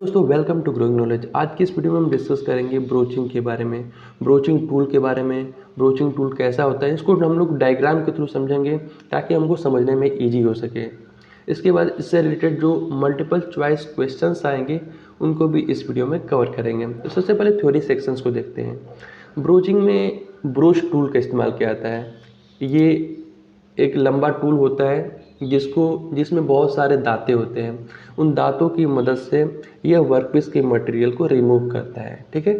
दोस्तों welcome to growing knowledge. आज की इस वीडियो में हम डिस्कस करेंगे ब्रोचिंग के बारे में, ब्रोचिंग टूल के बारे में। ब्रोचिंग टूल कैसा होता है इसको हम लोग डायग्राम के थ्रू समझेंगे ताकि हमको समझने में इजी हो सके। इसके बाद इससे रिलेटेड जो मल्टीपल चॉइस क्वेश्चंस आएंगे उनको भी इस वीडियो में कवर करेंगे। तो सबसे पहले थ्योरी सेक्शंस को देखते हैं। ब्रोचिंग में ब्रोच टूल का इस्तेमाल किया जाता है। ये एक लंबा टूल होता है जिसमें बहुत सारे दांते होते हैं। उन दांतों की मदद से यह वर्कपीस के मटेरियल को रिमूव करता है। ठीक है,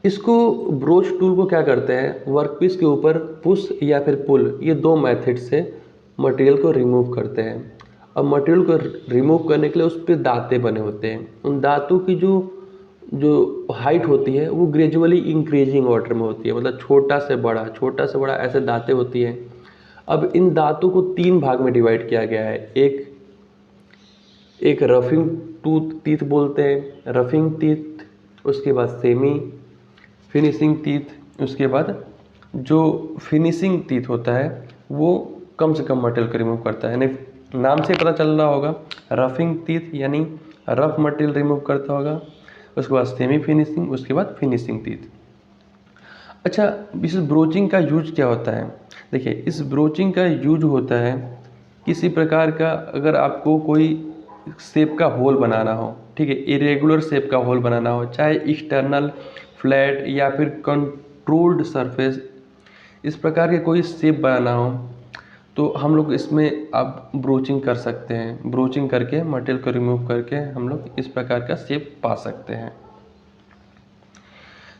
इसको ब्रोच टूल को क्या करते हैं, वर्कपीस के ऊपर पुश या फिर पुल, ये दो मेथड से मटेरियल को रिमूव करते हैं। अब मटेरियल को रिमूव करने के लिए उस पर दांते बने होते हैं। उन दांतों की जो जो हाइट होती है वो ग्रेजुअली इंक्रीजिंग ऑर्डर में होती है, मतलब छोटा से बड़ा ऐसे दांतें होती हैं। अब इन दांतों को तीन भाग में डिवाइड किया गया है। एक रफिंग टूथ टीथ बोलते हैं, रफिंग टीथ, उसके बाद सेमी फिनिशिंग टीथ, उसके बाद जो फिनिशिंग टीथ होता है वो कम से कम मटेरियल को रिमूव करता है। यानी नाम से पता चल रहा होगा, रफिंग टीथ यानी रफ मटेरियल रिमूव करता होगा, उसके बाद सेमी फिनिशिंग, उसके बाद फिनिशिंग टीथ। अच्छा, इस ब्रोचिंग का यूज क्या होता है? देखिए, इस ब्रोचिंग का यूज होता है किसी प्रकार का, अगर आपको कोई शेप का होल बनाना हो, ठीक है, इरेगुलर शेप का होल बनाना हो, चाहे एक्सटर्नल, फ्लैट या फिर कंट्रोल्ड सरफेस, इस प्रकार के कोई शेप बनाना हो तो हम लोग इसमें आप ब्रोचिंग कर सकते हैं। ब्रोचिंग करके मटेरियल को रिमूव करके हम लोग इस प्रकार का शेप पा सकते हैं।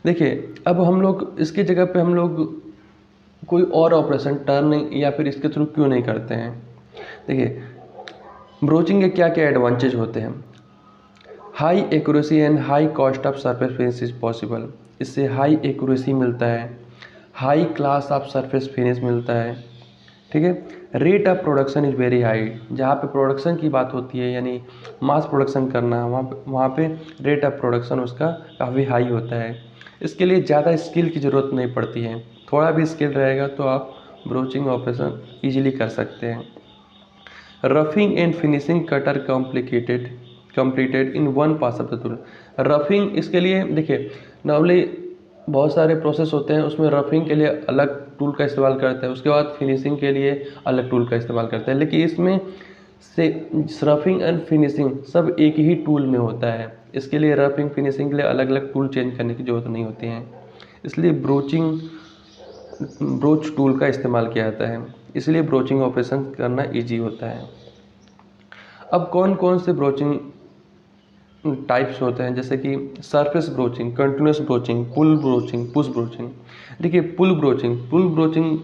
देखिए, अब हम लोग इसकी जगह पे हम लोग कोई और ऑपरेशन टर्निंग या फिर इसके थ्रू क्यों नहीं करते हैं? देखिए, ब्रोचिंग के क्या क्या एडवांटेज होते हैं। High accuracy and high cost of surface finish is possible. इससे हाई एक्यूरेसी मिलता है, high class of surface finish मिलता है। ठीक है, rate of production is very high. जहाँ पे प्रोडक्शन की बात होती है, यानी मास प्रोडक्शन करना, वहाँ पे रेट ऑफ प्रोडक्शन उसका काफ़ी हाई होता है। इसके लिए ज़्यादा स्किल की ज़रूरत नहीं पड़ती है, थोड़ा भी स्किल रहेगा तो आप ब्रोचिंग ऑपरेशन ईजिली कर सकते हैं। Roughing and finishing cutter completed in one pass of the tool. Roughing, इसके लिए देखिए नॉर्मली बहुत सारे प्रोसेस होते हैं, उसमें रफिंग के लिए अलग टूल का इस्तेमाल करते हैं, उसके बाद फिनिशिंग के लिए अलग टूल का इस्तेमाल करते हैं, लेकिन इसमें से रफिंग एंड फिनिशिंग सब एक ही टूल में होता है। इसके लिए रफिंग फिनिशिंग के लिए अलग अलग टूल चेंज करने की ज़रूरत नहीं होती है। इसलिए ब्रोच टूल का इस्तेमाल किया जाता है, इसलिए ब्रोचिंग ऑपरेशन करना ईजी होता है। अब कौन कौन से ब्रोचिंग टाइप्स होते हैं, जैसे कि सरफेस ब्रोचिंग, कंटिन्यूस ब्रोचिंग, पुल ब्रोचिंग, पुश ब्रोचिंग। देखिए, पुल ब्रोचिंग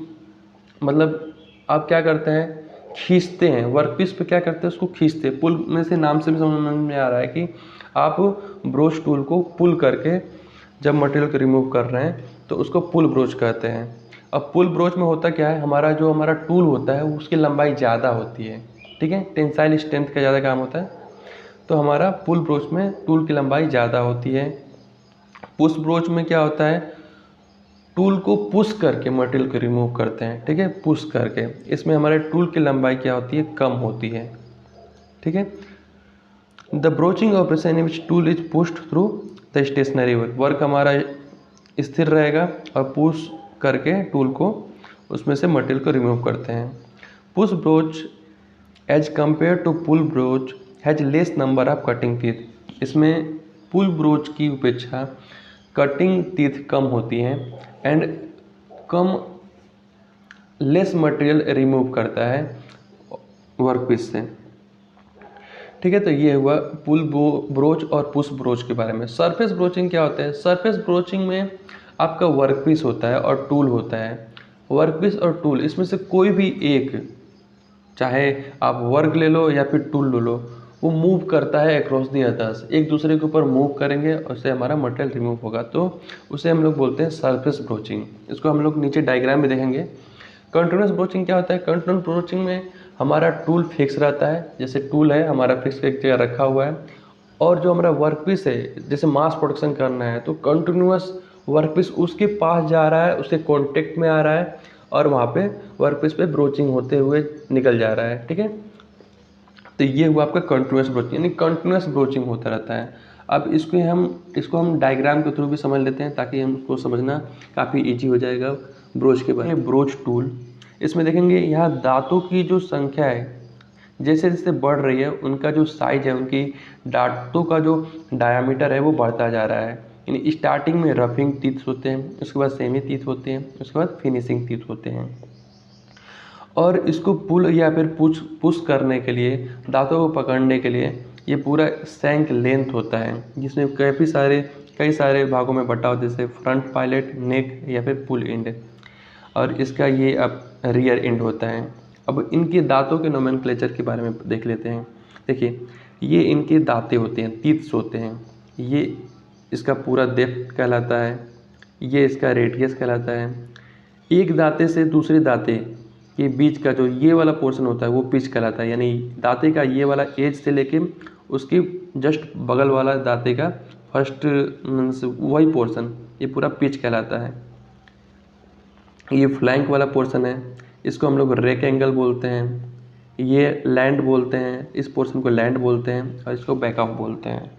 मतलब आप क्या करते हैं, खींचते हैं वर्कपीस पे, क्या करते हैं उसको खींचते हैं। पुल में से नाम से भी समझ में आ रहा है कि आप ब्रोच टूल को पुल करके जब मटेरियल को रिमूव कर रहे हैं तो उसको पुल ब्रोच कहते हैं। अब पुल ब्रोच में होता क्या है, हमारा टूल होता है उसकी लंबाई ज़्यादा होती है, ठीक है, टेंसाइल स्ट्रेंथ का ज़्यादा काम होता है, तो हमारा पुल ब्रोच में टूल की लंबाई ज़्यादा होती है। पुश ब्रोच में क्या होता है, टूल को पुश करके मटेरियल को रिमूव करते हैं, ठीक है, पुश करके। इसमें हमारे टूल की लंबाई क्या होती है, कम होती है। ठीक है, the broaching operation in which tool is pushed through the stationary work हमारा स्थिर रहेगा और पुश करके टूल को उसमें से मटेरियल को रिमूव करते हैं। Push broach as compare to pull broach has less number of cutting teeth. इसमें पुल ब्रोच की अपेक्षा कटिंग टीथ कम होती हैं and come less material remove करता है वर्कपीस से। ठीक है, तो ये हुआ पुल ब्रोच और पुश ब्रोच के बारे में। सरफेस ब्रोचिंग क्या होता है? सरफेस ब्रोचिंग में आपका वर्कपीस होता है और टूल होता है। वर्कपीस और टूल, इसमें से कोई भी एक, चाहे आप वर्क ले लो या फिर टूल ले लो, वो मूव करता है अक्रॉस दी अदर्स, एक दूसरे के ऊपर मूव करेंगे और उससे हमारा मटेरियल रिमूव होगा, तो उसे हम लोग बोलते हैं सरफेस ब्रोचिंग। इसको हम लोग नीचे डायग्राम में देखेंगे। कंटिन्यूस ब्रोचिंग क्या होता है? कंटिन्यूस ब्रोचिंग में हमारा टूल फिक्स रहता है, जैसे टूल है हमारा फिक्स एक जगह रखा हुआ है, और जो हमारा वर्कपीस है, जैसे मास प्रोडक्शन करना है तो कंटिन्यूस वर्कपीस उसके पास जा रहा है, उसके कॉन्टेक्ट में आ रहा है और वहाँ पे वर्कपीस पे ब्रोचिंग होते हुए निकल जा रहा है। ठीक है, तो ये हुआ आपका कंटिन्यूस ब्रोचिंग, यानी कंटिन्यूस ब्रोचिंग होता रहता है। अब इसको हम डायग्राम के थ्रू भी समझ लेते हैं ताकि हमको समझना काफ़ी इजी हो जाएगा ब्रोच के बारे में। ब्रोच टूल, इसमें देखेंगे यहाँ दांतों की जो संख्या है जैसे जैसे बढ़ रही है उनका जो साइज है, उनकी दांतों का जो डायामीटर है वो बढ़ता जा रहा है। यानी स्टार्टिंग में रफिंग टीथ होते हैं, उसके बाद सेमी टीथ होते हैं, उसके बाद फिनिशिंग टीथ होते हैं। और इसको पुल या फिर पुश करने के लिए, दांतों को पकड़ने के लिए ये पूरा शैंक लेंथ होता है जिसमें कई सारे भागों में बटा होता है, जैसे फ्रंट पायलेट, नेक या फिर पुल एंड, और इसका ये अब रियर एंड होता है। अब इनके दांतों के नोमेनक्लेचर के बारे में देख लेते हैं। देखिए ये इनके दांतें होते हैं, टीथ्स होते हैं। ये इसका पूरा डेप्थ कहलाता है, ये इसका रेडियस कहलाता है। एक दांते से दूसरे दांते के बीच का जो ये वाला पोर्शन होता है वो पिच कहलाता है, यानी दांते का ये वाला एज से लेके उसके जस्ट बगल वाला दांते का फर्स्ट वही पोर्शन, ये पूरा पिच कहलाता है। ये फ्लैंक वाला पोर्शन है, इसको हम लोग रेक एंगल बोलते हैं। ये लैंड बोलते हैं, इस पोर्शन को लैंड बोलते हैं, और इसको बैक ऑफ बोलते हैं।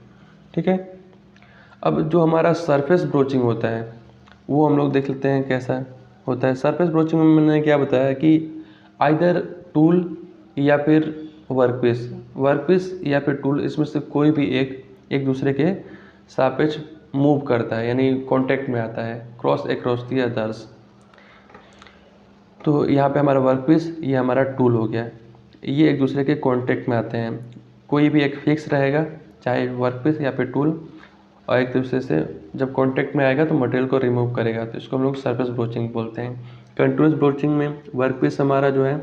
ठीक है। अब जो हमारा सरफेस ब्रोचिंग होता है वो हम लोग देख लेते हैं कैसा होता है। सरफेस ब्रोचिंग में मैंने क्या बताया कि आइदर टूल या फिर वर्कपीस या फिर टूल, इसमें से कोई भी एक दूसरे के सापेक्ष मूव करता है, यानी कांटेक्ट में आता है, क्रॉस अक्रॉस दी अदर्स। तो यहाँ पे हमारा वर्कपीस, ये हमारा टूल हो गया, ये एक दूसरे के कांटेक्ट में आते हैं। कोई भी एक फिक्स रहेगा, चाहे वर्कपीस या फिर टूल, और एक दूसरे से जब कांटेक्ट में आएगा तो मटेरियल को रिमूव करेगा, तो इसको हम लोग सरफेस ब्रोचिंग बोलते हैं। कंटिन्यूस ब्रोचिंग में वर्कपीस हमारा जो है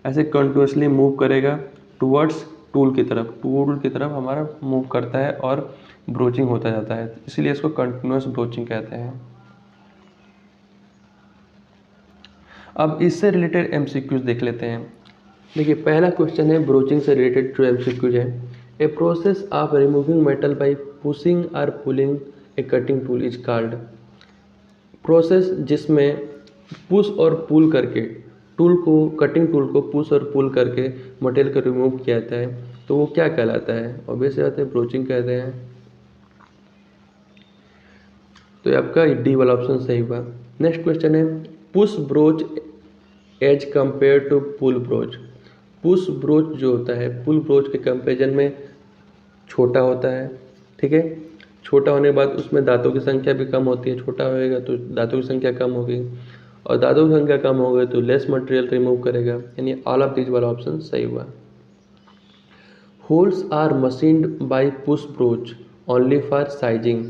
ऐसे कंटिन्यूसली मूव करेगा टूवर्ड्स टूल की तरफ हमारा मूव करता है और ब्रोचिंग होता जाता है, इसलिए इसको कंटिन्यूस ब्रोचिंग कहते हैं। अब इससे रिलेटेड एमसीक्यूज देख लेते हैं। देखिए पहला क्वेश्चन है ब्रोचिंग से रिलेटेड जो एमसीक्यूज है, a process of removing metal by pushing और pulling a cutting tool is called. Process जिसमें पुश और पुल करके कटिंग टूल को पुश और पुल करके मटेरियल को रिमूव किया जाता है तो वो क्या कहलाता है? ऑब्वियस बात है ब्रोचिंग कहते हैं। तो आपका डी वाला ऑप्शन सही हुआ। नेक्स्ट क्वेश्चन है push broach as compare to pull broach. Push broach जो होता है पुल ब्रोच के कंपेरिजन में छोटा होता है। ठीक है, छोटा होने के बाद उसमें दांतों की संख्या भी कम होती है। छोटा होएगा तो दांतों की संख्या कम होगी, और दांतों की संख्या कम हो गई तो लेस मटेरियल रिमूव करेगा, यानी ऑल ऑफ दिस वाला ऑप्शन सही हुआ। Holes are machined by push broach only for sizing.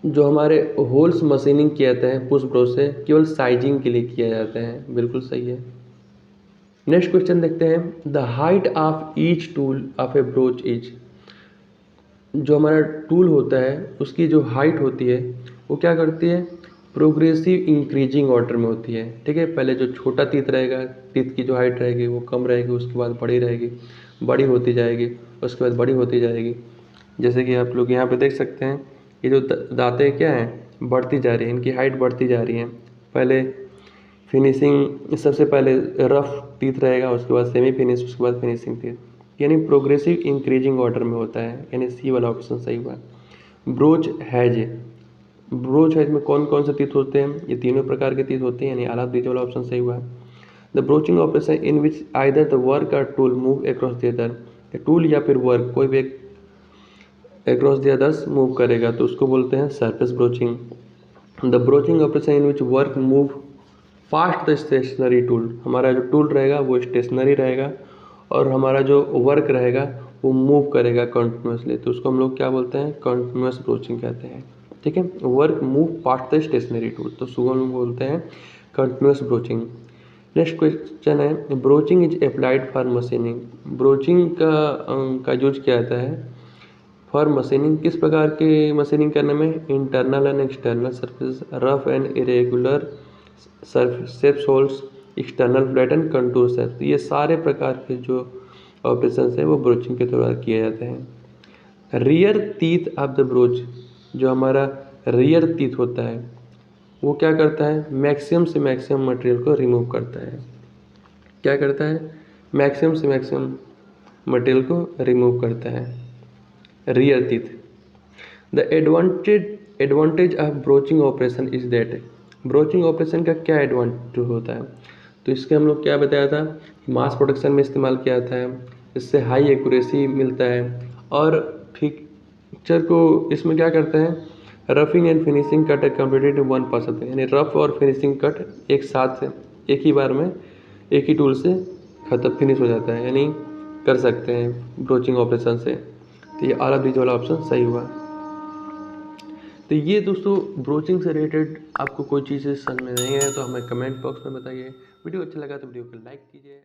जो हमारे होल्स मशीनिंग किया जाता है पुश ब्रोच से केवल साइजिंग के लिए किया जाता है, बिल्कुल सही है। नेक्स्ट क्वेश्चन देखते हैं the height of each tool of A broach is. जो हमारा टूल होता है उसकी जो हाइट होती है वो क्या करती है? प्रोग्रेसिव इंक्रीजिंग ऑर्डर में होती है। ठीक है, पहले जो छोटा टीथ रहेगा, टीथ की जो हाइट रहेगी वो कम रहेगी, उसके बाद बड़ी रहेगी, बड़ी होती जाएगी, उसके बाद बड़ी होती जाएगी। जैसे कि आप लोग यहाँ पे देख सकते हैं ये जो दांतें क्या हैं बढ़ती जा रही है, इनकी हाइट बढ़ती जा रही है। पहले फिनिशिंग, सबसे पहले रफ टीथ रहेगा, उसके बाद सेमी फिनिश, उसके बाद फिनिशिंग टीथ, यानी प्रोग्रेसिव इंक्रीजिंग ऑर्डर में होता है, यानी सी वाला ऑप्शन सही हुआ। ब्रोच हैज में कौन कौन से टीथ होते हैं? ये तीनों प्रकार के टीथ होते हैं, यानी आला बीच वाला ऑप्शन सही हुआ। The broaching operation in which either the work or tool move across the other. Tool या फिर वर्क कोई भी एक अक्रॉस द अदर्स मूव करेगा तो उसको बोलते हैं surface broaching. The broaching operation in which work move fast the stationary tool. हमारा जो टूल रहेगा वो स्टेशनरी रहेगा और हमारा जो वर्क रहेगा वो मूव करेगा कंटिन्यूसली, तो उसको हम लोग क्या बोलते हैं? कंटिन्यूस ब्रोचिंग कहते हैं। ठीक है, work move past the stationary tool, तो उसको हम बोलते हैं कंटिन्यूस ब्रोचिंग। नेक्स्ट क्वेश्चन है broaching is applied for machining. Broaching का यूज किया जाता है फॉर मशीनिंग, किस प्रकार के मशीनिंग करने में? Internal and external surface, rough and irregular shapes holes, external flat and contour shapes. ये सारे प्रकार के जो ऑपरेशन है वो ब्रोचिंग के द्वारा किए जाते हैं। Rear teeth of the broach, जो हमारा रियर टीथ होता है वो क्या करता है? मैक्सिमम से मैक्सिमम मटेरियल को रिमूव करता है। क्या करता है? मैक्सिमम से मैक्सिमम मटेरियल को रिमूव करता है। Rear teeth, the advantage of broaching operation is that, broaching operation का क्या एडवांटेज होता है, तो इसके हम लोग क्या बताया था, मास प्रोडक्शन में इस्तेमाल किया था, इससे हाई एक्यूरेसी मिलता है और पिक्चर को इसमें क्या करते हैं, roughing and finishing cut completed in 1%, यानी रफ और फिनिशिंग कट एक साथ एक ही बार में एक ही टूल से खत्म फिनिश हो जाता है, यानी कर सकते हैं ब्रोचिंग ऑपरेशन से। तो ये ऑल ऑफ दीज वाला ऑप्शन सही हुआ। तो ये दोस्तों ब्रोचिंग से रिलेटेड आपको कोई चीज़ें समझ में नहीं आए तो हमें कमेंट बॉक्स में बताइए। वीडियो अच्छा लगा तो वीडियो को लाइक कीजिए।